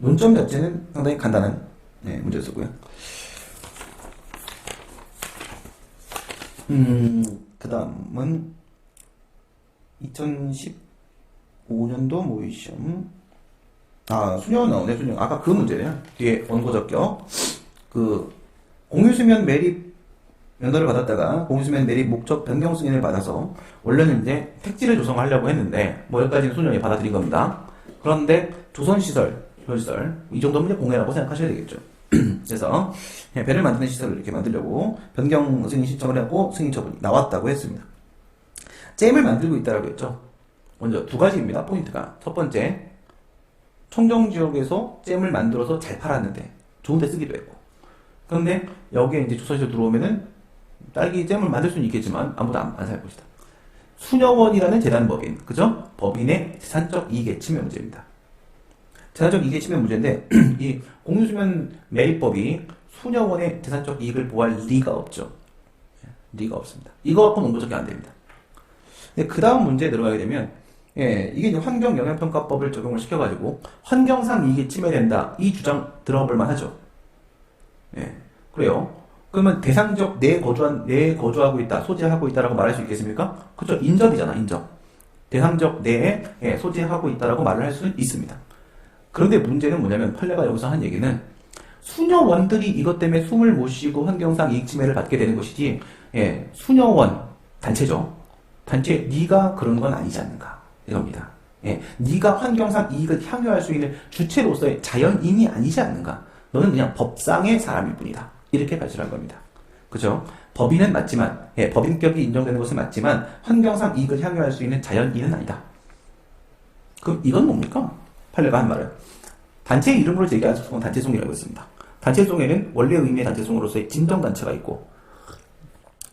[SPEAKER 1] 논점 자체는 상당히 간단한 문제였었고요. 그 다음은 2015년도 모의시험. 수녀원 나오네, 수녀원. 아까 그 문제네요. 뒤에 원고적격. 공유수면 매립 면허를 받았다가 공유수면 매립 목적 변경 승인을 받아서 원래는 이제 택지를 조성하려고 했는데 뭐 여기까지는 수녀원이 받아들인 겁니다. 그런데 조선시설, 이 정도면 이제 공해라고 생각하셔야 되겠죠. 그래서 배를 만드는 시설을 이렇게 만들려고 변경 승인 신청을 하고 승인 처분이 나왔다고 했습니다. 잼을 만들고 있다라고 했죠. 먼저 두 가지입니다. 포인트가. 첫 번째, 청정지역에서 잼을 만들어서 잘 팔았는데 좋은 데 쓰기도 했고, 그런데 여기에 이제 조선시설 들어오면은 딸기 잼을 만들 수는 있겠지만 아무도 안 살 것이다. 수녀원이라는 재단법인, 그죠? 법인의 재산적 이익의 침해 문제입니다. 재산적 이익의 침해 문제인데 이 공유수면 매입법이 수녀원의 재산적 이익을 보호할 리가 없죠. 리가 없습니다. 이거 갖고는 원고적격 안 됩니다. 그 다음 문제에 들어가게 되면 이게 이제 환경영향평가법을 적용을 시켜가지고 환경상 이익이 침해된다, 이 주장 들어볼 만하죠. 그래요. 그러면 대상적 내 거주하고 있다, 소지하고 있다라고 말할 수 있겠습니까? 그렇죠. 인접이잖아, 인접. 대상적 내에 소지하고 있다라고 말을 할 수 있습니다. 그런데 문제는 뭐냐면 판례가 여기서 한 얘기는 수녀원들이 이것 때문에 숨을 못 쉬고 환경상 이익 침해를 받게 되는 것이지, 수녀원 단체죠. 단체 네가 그런 건 아니지 않는가 이겁니다. 네가 환경상 이익을 향유할 수 있는 주체로서의 자연인이 아니지 않는가. 너는 그냥 법상의 사람일 뿐이다. 이렇게 발표한 겁니다. 그죠? 법인은 맞지만, 법인격이 인정되는 것은 맞지만 환경상 이익을 향유할 수 있는 자연인은 아니다. 그럼 이건 뭡니까? 판례가 한 말은 단체 이름으로 제기한 소송은 단체송이라고 했습니다. 단체송에는 원래 의미의 단체송으로서의 진정단체가 있고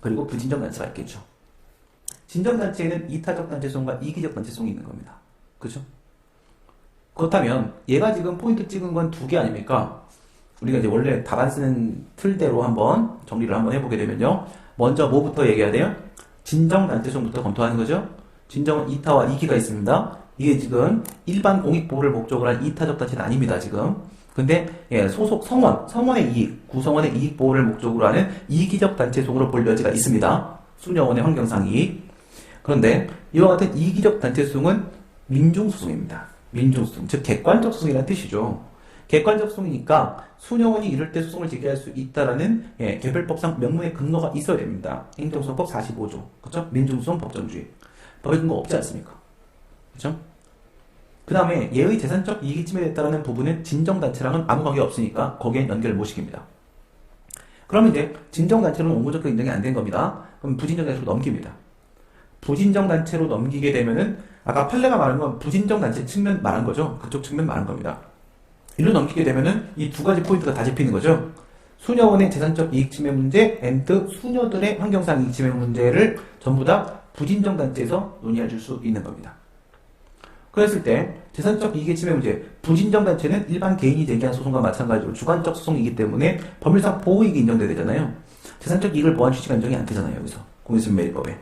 [SPEAKER 1] 그리고 부진정단체가 있겠죠. 진정단체에는 이타적 단체송과 이기적 단체송이 있는 겁니다. 그죠? 그렇다면 얘가 지금 포인트 찍은 건 두 개 아닙니까? 우리가 이제 원래 답안 쓰는 틀대로 한번 정리를 한번 해보게 되면요. 먼저 뭐부터 얘기해야 돼요? 진정단체송부터 검토하는 거죠. 진정은 이타와 이기가 있습니다. 이게 지금 일반 공익보호를 목적으로 한 이타적 단체는 아닙니다, 지금. 근데 소속 성원의 이익, 구성원의 이익 보호를 목적으로 하는 이기적 단체송으로 볼 여지가 있습니다. 수녀원의 환경상 이익. 그런데 이와 같은 이기적 단체송은 민중소송입니다. 민중소송, 즉 객관적 소송이라는 뜻이죠. 객관적 소송이니까 수녀원이 이럴 때 소송을 제기할 수 있다라는 개별법상 명문의 근거가 있어야 됩니다. 행정소송법 45조, 그렇죠? 민중소송 법정주의. 법의 근거 없지 않습니까? 그렇죠? 그 다음에 얘의 재산적 이익이 침해됐다는 부분은 진정단체랑은 아무 관계 없으니까 거기에 연결을 못 시킵니다. 그러면 이제 진정단체로는 원고적격 인정이 안 된 겁니다. 그럼 부진정단체로 넘깁니다. 부진정단체로 넘기게 되면은 아까 판례가 말한 건 부진정단체 측면 말한 거죠. 그쪽 측면 말한 겁니다. 일로 넘기게 되면은 이 두 가지 포인트가 다 잡히는 거죠. 수녀원의 재산적 이익 침해 문제 and 수녀들의 환경상 이익 침해 문제를 전부 다 부진정단체에서 논의해 줄 수 있는 겁니다. 그랬을 때 재산적 이익의 침해 문제, 부진정단체는 일반 개인이 제기한 소송과 마찬가지로 주관적 소송이기 때문에 법률상 보호이익이 인정돼야 되잖아요. 재산적 이익을 보호한 취지가 인정이 안 되잖아요. 여기서 공유수면 매입법에.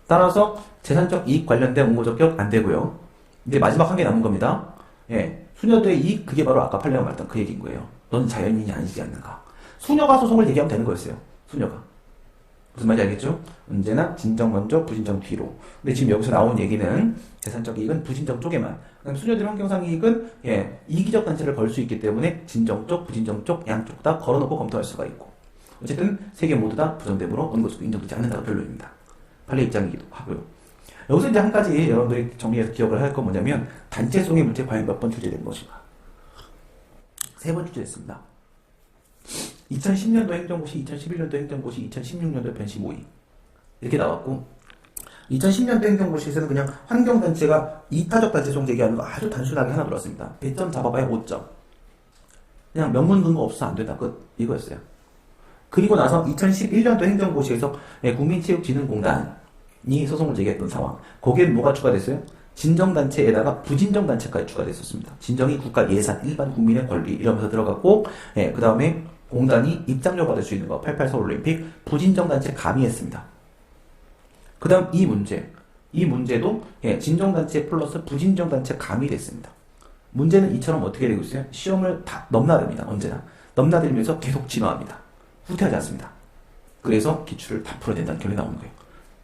[SPEAKER 1] 따라서 재산적 이익 관련된 원고적격 안 되고요. 이제 마지막 한 개 남은 겁니다. 수녀들의 이익, 그게 바로 아까 판례가 말했던 그 얘기인 거예요. 넌 자연인이 아니지 않는가. 수녀가 소송을 얘기하면 되는 거였어요. 수녀가. 무슨 말인지 알겠죠? 언제나 진정 먼저, 부진정 뒤로. 근데 지금 여기서 나온 얘기는 재산적 이익은 부진정 쪽에만. 그다음 수녀들 환경상 이익은 이기적 단체를 걸 수 있기 때문에 진정 쪽, 부진정 쪽 양쪽 다 걸어놓고 검토할 수가 있고. 어쨌든 세 개 모두 다 부정됨으로 어느 것도 인정되지 않는다가 변론입니다. 판례 입장이기도 하고요. 여기서 이제 한 가지 여러분들이 정리해서 기억을 할 건 뭐냐면 단체성의 문제 과연 몇 번 출제된 것인가. 3번 출제됐습니다. 2010년도 행정고시, 2011년도 행정고시, 2016년도 변시 모의 이렇게 나왔고 2010년도 행정고시에서는 그냥 환경단체가 이타적 단체성 제기하는 거 아주 단순하게 하나 들었습니다. 배점 잡아봐야 5점. 그냥 명문 근거 없어 안 된다. 끝. 이거였어요. 그리고 나서 2011년도 행정고시에서 국민체육진흥공단이 소송을 제기했던 상황. 거기에 뭐가 추가됐어요? 진정단체에다가 부진정단체까지 추가됐었습니다. 진정이 국가 예산, 일반 국민의 권리 이러면서 들어갔고 그 다음에 공단이 입장료 받을 수 있는 거 88 서울올림픽 부진정단체 가미했습니다. 그 다음 이 문제도 진정단체 플러스 부진정단체 가미됐습니다. 문제는 이처럼 어떻게 되고 있어요? 시험을 다 넘나듭니다. 언제나 넘나들면서 계속 진화합니다. 후퇴하지 않습니다. 그래서 기출을 다 풀어야 된다는 결론이 나오는 거예요.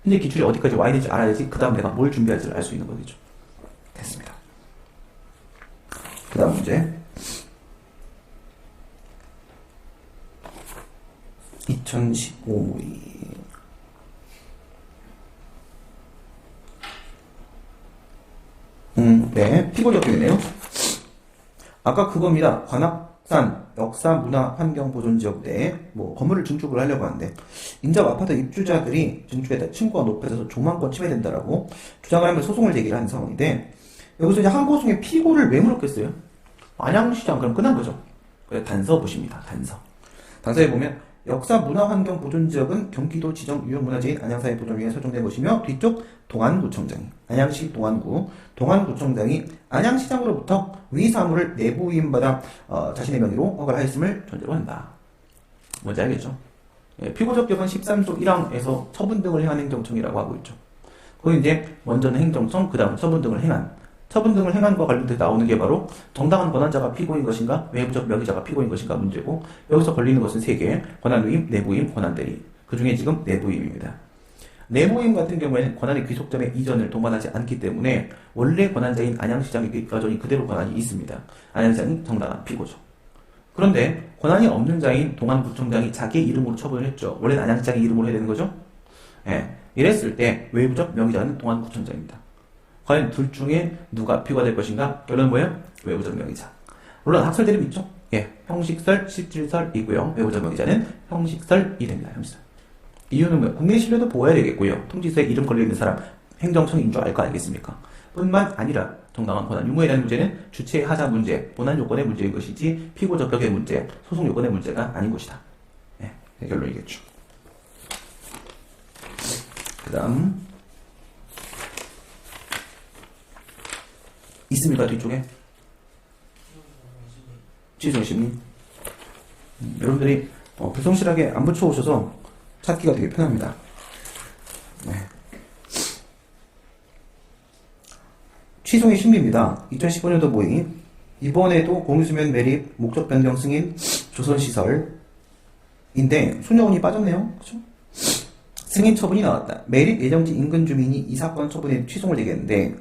[SPEAKER 1] 근데 기출이 어디까지 와야 될지 알아야지 그 다음 내가 뭘 준비할지를 알 수 있는 거겠죠. 됐습니다. 그 다음 문제 2015 네, 피고 적용이네요. 아까 그겁니다. 관악산 역사문화환경보존지역 내에 건물을 증축을 하려고 하는데 인접 아파트 입주자들이 증축에다 층고가 높아져서 조망권 침해된다라고 주장을 하면서 소송을 제기를 한 상황인데 여기서 이제 항고송의 피고를 왜 물었겠어요? 안양시장 그럼 끝난 거죠. 그래서 단서 보십니다. 단서에 보면 역사문화환경보존지역은 경기도 지정 유형문화재인 안양사회 보존위에 설정된 것이며 뒤쪽 동안구청장이 안양시 동안구청장이 안양시장으로부터 위 사무를 내부 위임받아 자신의 명의로 허가를 하였음을 전제로 한다. 뭔지 알겠죠? 피고적 격은 13조 1항에서 처분 등을 행한 행정청이라고 하고 있죠. 거기 이제 먼저는 행정청, 그 다음 처분 등을 행한 것과 관련돼서 나오는 게 바로 정당한 권한자가 피고인 것인가 외부적 명의자가 피고인 것인가 문제고 여기서 걸리는 것은 3개 권한위임, 내부위임, 권한대리 그 중에 지금 내부위임입니다. 내부위임 같은 경우에는 권한의 귀속점의 이전을 동반하지 않기 때문에 원래 권한자인 안양시장에게 여전히 그대로 권한이 있습니다. 안양시장은 정당한 피고죠. 그런데 권한이 없는 자인 동안구청장이 자기의 이름으로 처분을 했죠. 원래는 안양시장의 이름으로 해야 되는 거죠. 이랬을 때 외부적 명의자는 동안구청장입니다. 과연 둘 중에 누가 피고가 될 것인가? 결론은 뭐예요? 외부적 명의자. 물론 학설 대립 있죠? 형식설, 실질설이고요. 외부적 명의자는 형식설이 됩니다. 형식설. 이유는 뭐예요? 국내 신뢰도 보호해야 되겠고요. 통지서에 이름 걸려있는 사람 행정청인 줄 알 거 아니겠습니까? 뿐만 아니라 정당한 권한 유무에 대한 문제는 주체 하자 문제, 본안 요건의 문제인 것이지 피고 적격의 문제, 소송 요건의 문제가 아닌 것이다. 결론이겠죠. 그 다음 있습니까? 뒤쪽에? 취소심리. 여러분들이 불성실하게 안 붙여오셔서 찾기가 되게 편합니다. 취소의 심리입니다. 2015년도 모의. 이번에도 공유수면 매립, 목적 변경 승인, 조선시설인데 소녀원이 빠졌네요. 그쵸? 승인 처분이 나왔다. 매립 예정지 인근 주민이 이 사건 처분에 취소를 제기했는데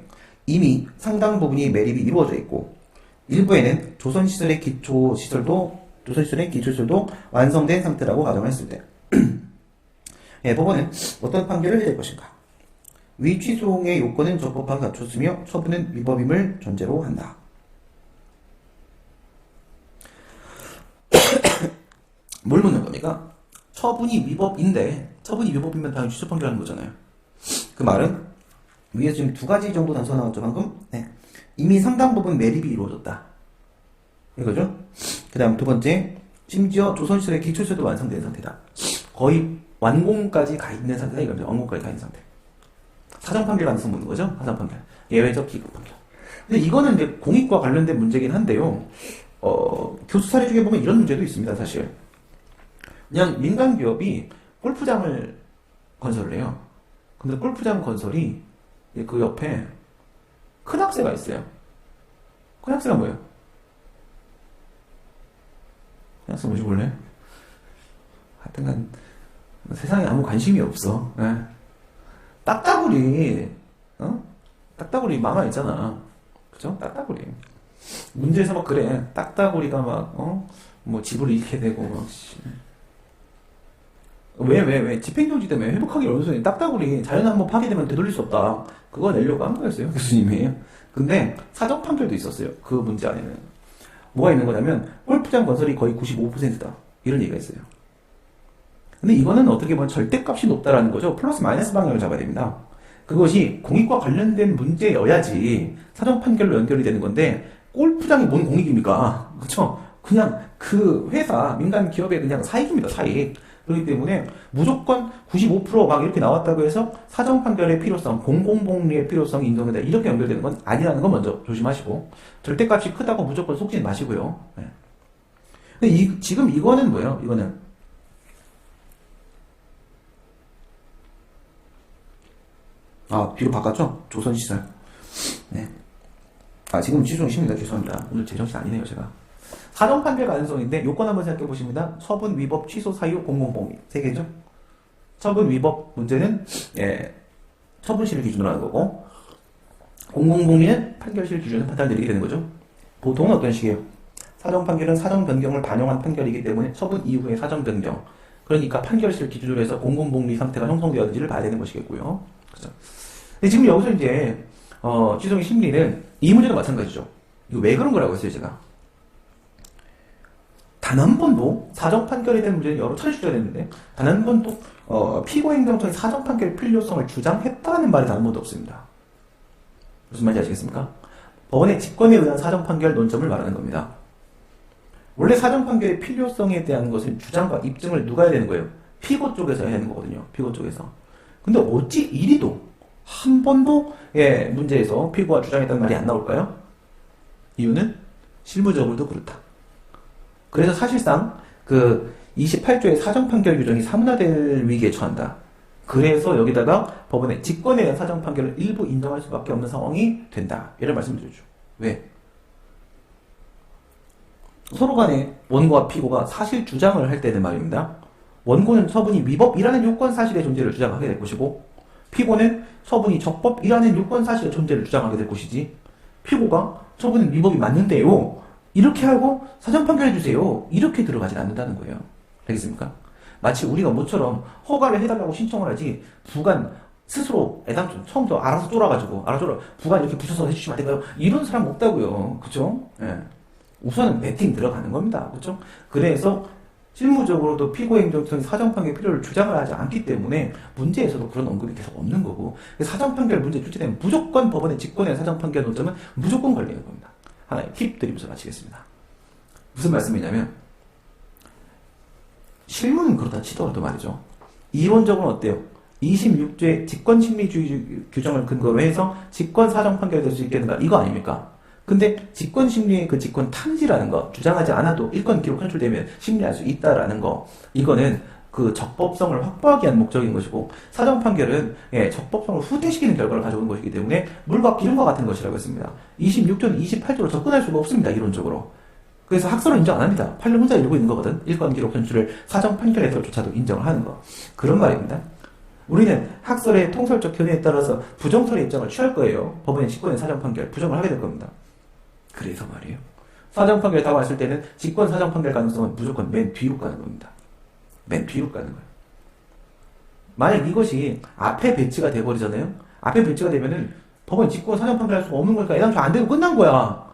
[SPEAKER 1] 이미 상당 부분이 매립이 이루어져 있고 일부에는 조선시설의 기초시설도 완성된 상태라고 가정했을 때 법원은 어떤 판결을 해야 될 것인가? 위 취소의 요건은 적법하게 갖췄으며 처분은 위법임을 전제로 한다. 뭘 묻는 겁니까? 처분이 위법이면 당연히 취소 판결하는 거잖아요. 그 말은 위에서 지금 2가지 정도 단서 나왔죠, 방금? 이미 상당 부분 매립이 이루어졌다. 이거죠? 그 다음 2번째, 심지어 조선시설의 기초시설도 완성된 상태다. 거의 완공까지 가 있는 상태다, 이겁니다. 완공까지 가 있는 상태. 사전 판결 가능성 묻는 거죠? 사전 판결. 예외적 기급 판결. 근데 이거는 이제 공익과 관련된 문제긴 한데요. 교수 사례 중에 보면 이런 문제도 있습니다, 사실. 그냥 민간 기업이 골프장을 건설을 해요. 근데 골프장 건설이 그 옆에 큰 학새가 있어요. 큰 학새가 뭐예요? 큰 학새 뭐지, 원래? 하여튼간, 세상에 아무 관심이 없어. 예. 딱따구리, 딱따구리 마마 있잖아. 그죠? 딱따구리. 문제에서 막 그래. 딱따구리가 막, 뭐 집을 잃게 되고, 막, 씨. 왜? 집행정지 때문에 회복하기 어려운 소리. 딱따구리. 자연 한번 파괴되면 되돌릴 수 없다. 그거 내려고 한 거였어요. 교수님이. 근데 사정 판결도 있었어요. 그 문제 안에는. 뭐가 있는 거냐면, 골프장 건설이 거의 95%다. 이런 얘기가 있어요. 근데 이거는 어떻게 보면 절대값이 높다라는 거죠. 플러스 마이너스 방향을 잡아야 됩니다. 그것이 공익과 관련된 문제여야지 사정 판결로 연결이 되는 건데 골프장이 뭔 공익입니까? 그렇죠? 그냥 그 회사 민간 기업의 그냥 사익입니다. 사익. 그렇기 때문에 무조건 95%막 이렇게 나왔다고 해서 사정 판결의 필요성, 공공복리의 필요성이 인정된다. 이렇게 연결되는 건 아니라는 거 먼저 조심하시고 절대값이 크다고 무조건 속지는 마시고요. 네. 근데 지금 이거는 뭐예요? 이거는 뒤로 바꿨죠? 조선시설. 네. 지금 취소는 쉽니다. 죄송합니다. 오늘 제정신 아니네요, 제가. 사정 판결 가능성인데, 요건 한번 생각해 보십니다. 처분 위법 취소 사유 공공복리. 세 개죠? 처분 위법 문제는, 처분시를 기준으로 하는 거고, 공공복리는 판결시를 기준으로 판단을 내리게 되는 거죠. 보통은 어떤 식이에요? 사정 판결은 사정 변경을 반영한 판결이기 때문에 처분 이후의 사정 변경. 그러니까 판결시를 기준으로 해서 공공복리 상태가 형성되었는지를 봐야 되는 것이겠고요. 그죠? 근데 지금 여기서 이제, 취소의 심리는 이 문제도 마찬가지죠. 이거 왜 그런 거라고 했어요, 제가? 단 한 번도 사정 판결에 대한 문제는 여러 차례 주장했는데, 단 한 번도, 피고행정청이 사정 판결의 필요성을 주장했다는 말이 단 한 번도 없습니다. 무슨 말인지 아시겠습니까? 법원의 직권에 의한 사정 판결 논점을 말하는 겁니다. 원래 사정 판결의 필요성에 대한 것은 주장과 입증을 누가 해야 되는 거예요? 피고 쪽에서 해야 되는 거거든요. 피고 쪽에서. 근데 어찌 이리도 한 번도 문제에서 피고가 주장했다는 말이 안 나올까요? 이유는 실무적으로도 그렇다. 그래서 사실상 그 28조의 사정 판결 규정이 사문화될 위기에 처한다. 그래서 여기다가 법원의 직권에 의한 사정 판결을 일부 인정할 수밖에 없는 상황이 된다. 이런 말씀을 드리죠. 왜? 서로 간에 원고와 피고가 사실 주장을 할 때는 말입니다. 원고는 처분이 위법이라는 요건 사실의 존재를 주장하게 될 것이고, 피고는 처분이 적법이라는 요건 사실의 존재를 주장하게 될 것이지, 피고가 처분은 위법이 맞는데요, 이렇게 하고 사정 판결해주세요, 이렇게 들어가진 않는다는 거예요. 알겠습니까? 마치 우리가 뭐처럼 허가를 해달라고 신청을 하지, 부관 스스로 애당초 처음부터 알아서 쫄아가지고, 부관 이렇게 붙여서 해주시면 안 될까요? 이런 사람 없다고요. 그쵸? 예. 우선은 배팅 들어가는 겁니다. 그쵸? 그래서 실무적으로도 피고행정청이 사정판결 필요를 주장을 하지 않기 때문에 문제에서도 그런 언급이 계속 없는 거고, 사정판결 문제 출제되면 무조건 법원의 직권의 사정판결 논점은 무조건 걸리는 겁니다. 하나의 팁 드리면서 마치겠습니다. 무슨 말씀이냐면, 실무는 그렇다 치더라도 말이죠. 이론적으로는 어때요? 26조의 직권심리주의 규정을 근거로 해서 직권 사정판결이 될 수 있겠는가? 이거 아닙니까? 근데 직권심리의 그 직권 탐지라는 거, 주장하지 않아도 일권 기록 현출되면 심리할 수 있다라는 거, 이거는 그 적법성을 확보하기 위한 목적인 것이고, 사정 판결은 적법성을 후퇴시키는 결과를 가져오는 것이기 때문에 물과 기름과 같은 것이라고 했습니다. 26조는 28조로 접근할 수가 없습니다. 이론적으로. 그래서 학설은 인정 안 합니다. 판례 혼자 이루고 있는 거거든. 일권 기록 현출을 사정 판결에서조차도 인정을 하는 거. 그런 말입니다. 우리는 학설의 통설적 견해에 따라서 부정설의 입장을 취할 거예요. 법원의 직권의 사정 판결 부정을 하게 될 겁니다. 그래서 말이에요. 사정 판결 다 왔을 때는 직권 사정 판결 가능성은 무조건 맨 뒤로 가는 겁니다. 맨 뒤로 가는 거예요. 만약 이것이 앞에 배치가 돼버리잖아요. 앞에 배치가 되면은 법원 직권 사정 판결 할 수가 없는 거니까 애당초 안 되고 끝난 거야.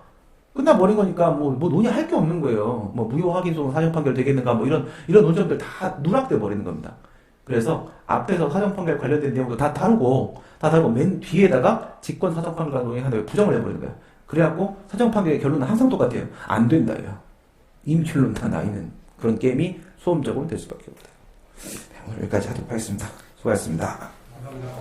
[SPEAKER 1] 끝나버린 거니까 뭐 논의할 게 없는 거예요. 뭐 무효 확인소는 사정 판결 되겠는가 뭐 이런 논점들 다 누락돼 버리는 겁니다. 그래서 앞에서 사정 판결 관련된 내용도 다 다루고 맨 뒤에다가 직권 사정 판결 논의하는데 부정을 해버리는 거예요. 그래갖고 사정 판결의 결론은 항상 똑같아요. 안 된다요. 이미 결론 다 나 있는 그런 게임이 소음적으로 될 수밖에 없다. 오늘 여기까지 하도록 하겠습니다. 수고하셨습니다.
[SPEAKER 2] 감사합니다.